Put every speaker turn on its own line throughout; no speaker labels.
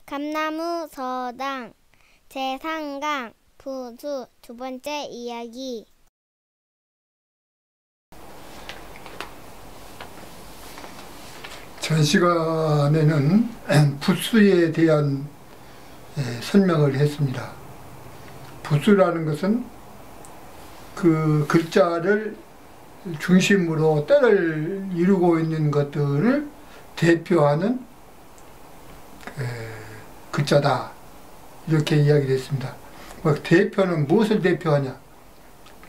감나무 서당 제3강 부수 두 번째 이야기.
전 시간에는 부수에 대한 설명을 했습니다. 부수라는 것은 그 글자를 중심으로 때를 이루고 있는 것들을 대표하는 글자다, 이렇게 이야기를 했습니다. 대표는 무엇을 대표하냐?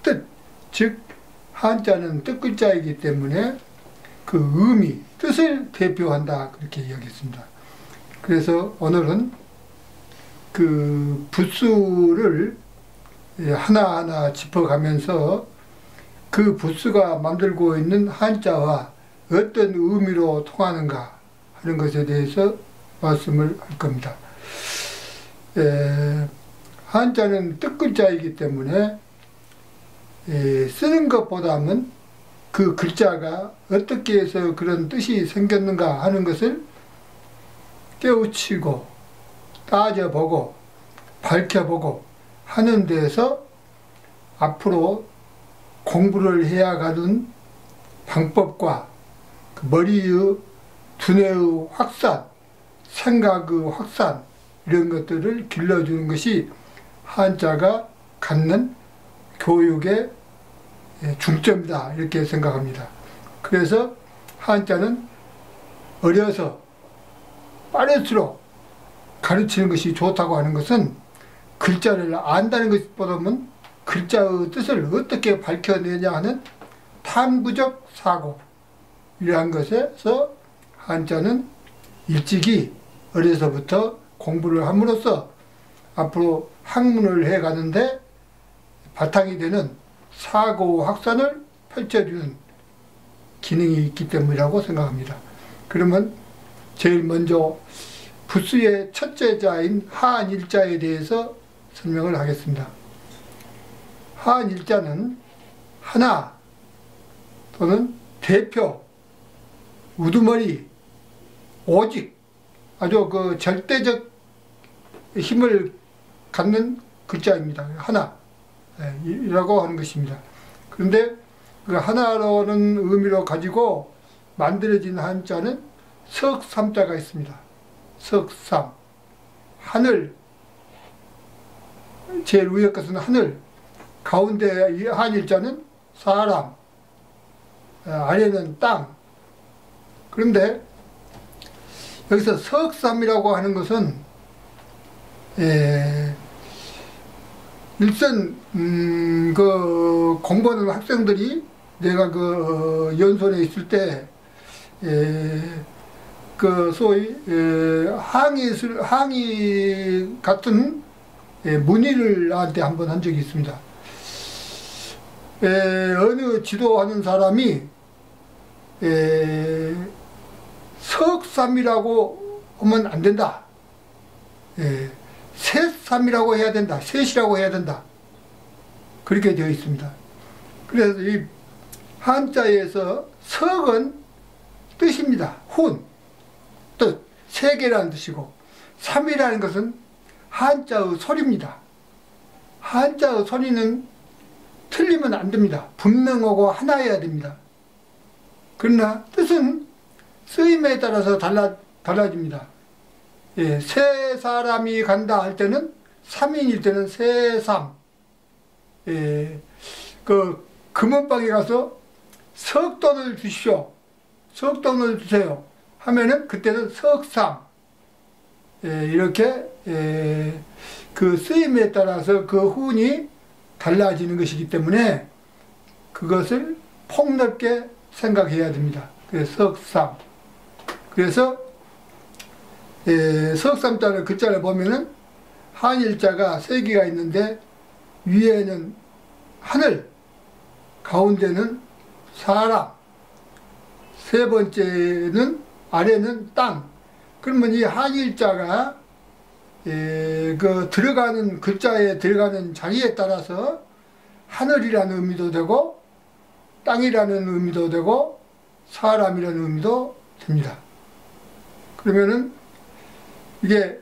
뜻, 즉 한자는 뜻글자이기 때문에 그 의미, 뜻을 대표한다, 그렇게 이야기했습니다. 그래서 오늘은 그 부수를 하나하나 짚어가면서 그 부수가 만들고 있는 한자와 어떤 의미로 통하는가 하는 것에 대해서 말씀을 할 겁니다. 한자는 뜻글자이기 때문에 쓰는 것보다는 그 글자가 어떻게 해서 그런 뜻이 생겼는가 하는 것을 깨우치고 따져보고 밝혀보고 하는 데서 앞으로 공부를 해야 가는 방법과 머리의 두뇌의 확산, 생각의 확산, 이런 것들을 길러주는 것이 한자가 갖는 교육의 중점이다, 이렇게 생각합니다. 그래서 한자는 어려서 빠를수록 가르치는 것이 좋다고 하는 것은 글자를 안다는 것보다는 글자의 뜻을 어떻게 밝혀내냐 하는 탐구적 사고, 이러한 것에서 한자는 일찍이 어려서부터 공부를 함으로써 앞으로 학문을 해가는데 바탕이 되는 사고 확산을 펼쳐주는 기능이 있기 때문이라고 생각합니다. 그러면 제일 먼저 부수의 첫째 자인 한일자에 대해서 설명을 하겠습니다. 한일자는 하나 또는 대표, 우두머리, 오직, 아주 그 절대적 힘을 갖는 글자입니다. 하나 이라고 하는 것입니다. 그런데 그 하나라는 의미로 가지고 만들어진 한자는 석삼자가 있습니다. 석삼, 하늘, 제일 위에 것은 하늘, 가운데 이 한일자는 사람, 아래는 땅. 그런데 여기서 석삼이라고 하는 것은 일선 그 공부하는 학생들이 내가 그 연수원에 있을 때 그 소위 항의 같은 문의를 나한테 한번 한 적이 있습니다. 어느 지도하는 사람이 석삼이라고 하면 안 된다. 셋삼이라고 해야 된다. 셋이라고 해야 된다. 그렇게 되어 있습니다. 그래서 이 한자에서 석은 뜻입니다. 훈, 뜻, 세계라는 뜻이고, 삼이라는 것은 한자의 소리입니다. 한자의 소리는 틀리면 안 됩니다. 분명하고 하나여야 됩니다. 그러나 뜻은 쓰임에 따라서 달라집니다. 세 사람이 간다 할 때는 3인일 때는 세삼, 그 금은방에 가서 석돈을 주십시오, 석돈을 주세요 하면은 그때는 석삼, 이렇게 그 쓰임에 따라서 그 훈이 달라지는 것이기 때문에 그것을 폭넓게 생각해야 됩니다. 그래서 석삼. 그래서 석삼자를 글자를 보면은 한일자가 세 개가 있는데 위에는 하늘, 가운데는 사람, 세 번째는 아래는 땅. 그러면 이 한일자가 그 들어가는 글자에 들어가는 자리에 따라서 하늘이라는 의미도 되고 땅이라는 의미도 되고 사람이라는 의미도 됩니다. 그러면은 이게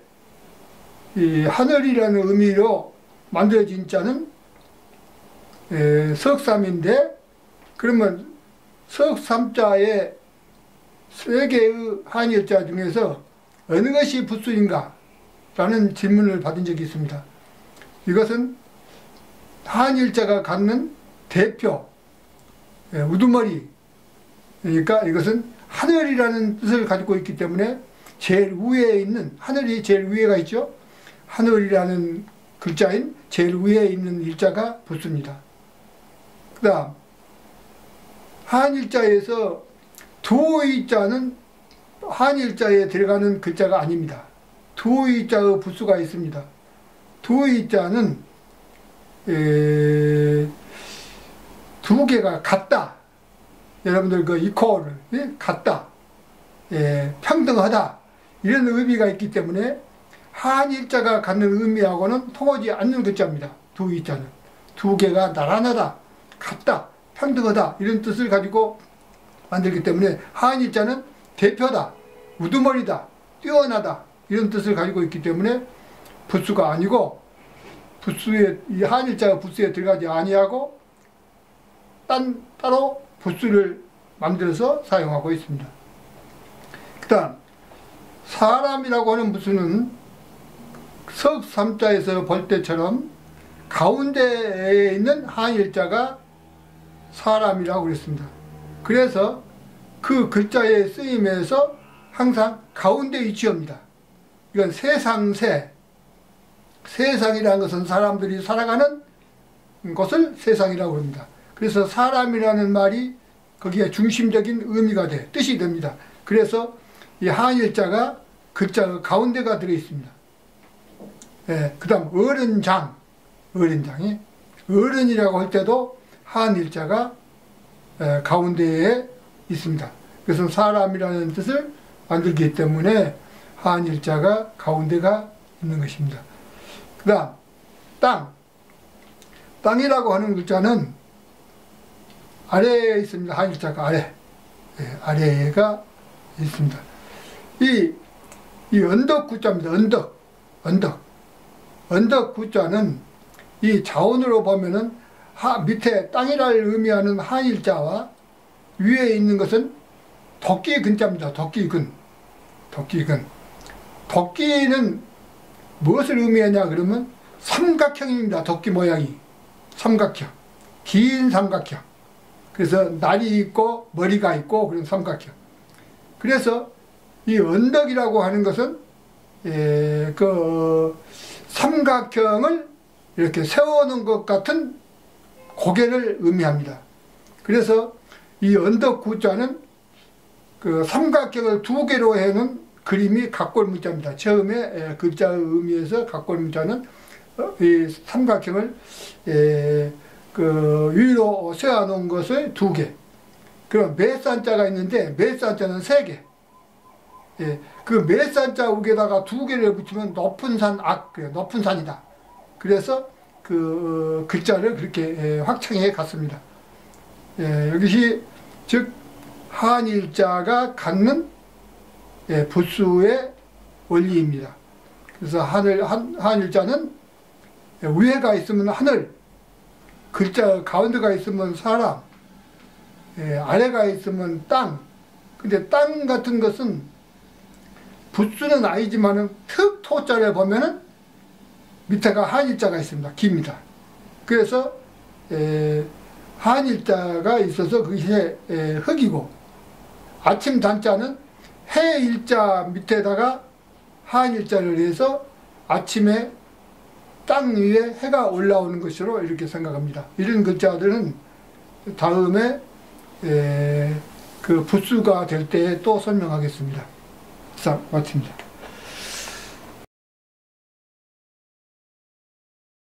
이 하늘이라는 의미로 만들어진 자는 석삼인데, 그러면 석삼자의 세 개의 한일자 중에서 어느 것이 붓수인가? 라는 질문을 받은 적이 있습니다. 이것은 한일자가 갖는 대표, 우두머리, 그러니까 이것은 하늘이라는 뜻을 가지고 있기 때문에 제일 위에 있는, 하늘이 제일 위에가 있죠. 하늘이라는 글자인 제일 위에 있는 일자가 붓수입니다. 그 다음 한일자에서 두의자는 한일자에 들어가는 글자가 아닙니다. 두의자의 붓수가 있습니다. 두의자는 두 개가 같다. 여러분들 그 이퀄, 같다, 평등하다, 이런 의미가 있기 때문에 한일자가 갖는 의미하고는 통하지 않는 글자입니다. 두의자는 두 개가 나란하다, 같다, 평등하다, 이런 뜻을 가지고 만들기 때문에 한일자는 대표다, 우두머리다, 뛰어나다, 이런 뜻을 가지고 있기 때문에 붓수가 아니고, 붓수에, 이 한일자가 붓수에 들어가지 아니하고 따로 붓수를 만들어서 사용하고 있습니다. 그 다음 사람이라고 하는 붓수는 석삼자에서 볼 때처럼 가운데에 있는 한일자가 사람이라고 그랬습니다. 그래서 그 글자의 쓰임에서 항상 가운데 위치합니다. 이건 세상세, 세상이라는 것은 사람들이 살아가는 것을 세상이라고 합니다. 그래서 사람이라는 말이 거기에 중심적인 의미가 돼, 뜻이 됩니다. 그래서 이 한일자가 글자 가운데가 들어 있습니다. 그 다음 어른장, 어른장이, 어른이라고 할 때도 한일자가 가운데에 있습니다. 그래서 사람이라는 뜻을 만들기 때문에 한일자가 가운데가 있는 것입니다. 그 다음 땅, 땅이라고 하는 글자는 아래에 있습니다. 한일자가 아래, 아래가 있습니다. 이 언덕 구자입니다. 언덕 구자는 이 자원으로 보면은 밑에 땅이라를 의미하는 한일자와 위에 있는 것은 도끼 근자입니다. 도끼근. 도끼는 무엇을 의미하냐 그러면 삼각형입니다. 도끼 모양이 삼각형, 긴 삼각형. 그래서 날이 있고 머리가 있고 그런 삼각형. 그래서 이 언덕이라고 하는 것은 그 삼각형을 이렇게 세워놓은 것 같은 고개를 의미합니다. 그래서 이 언덕 구자는 그 삼각형을 두 개로 해놓은 그림이 각골문자입니다. 처음에 글자의 의미에서 각골문자는 이 삼각형을 그 위로 세워놓은 것을 두 개. 그럼 매산자가 있는데 매산자는 세 개. 그 매산자 위에다가 두 개를 붙이면 높은 산, 높은 산이다. 그래서 그 글자를 그렇게 확장해 갔습니다. 이것이 즉 한일자가 갖는 붓수의 원리입니다. 그래서 한일자는 위에가 있으면 하늘, 글자 가운데가 있으면 사람, 아래가 있으면 땅. 근데 땅 같은 것은 붓수는 아니지만은 특 토자를 보면은 밑에가 한일자가 있습니다. 깁니다. 그래서 한일자가 있어서 그게 흙이고, 아침 단자는 해일자 밑에다가 한일자를 해서 아침에 땅 위에 해가 올라오는 것으로 이렇게 생각합니다. 이런 글자들은 다음에 그 붓수가 될 때 또 설명하겠습니다. 자, 마칩니다.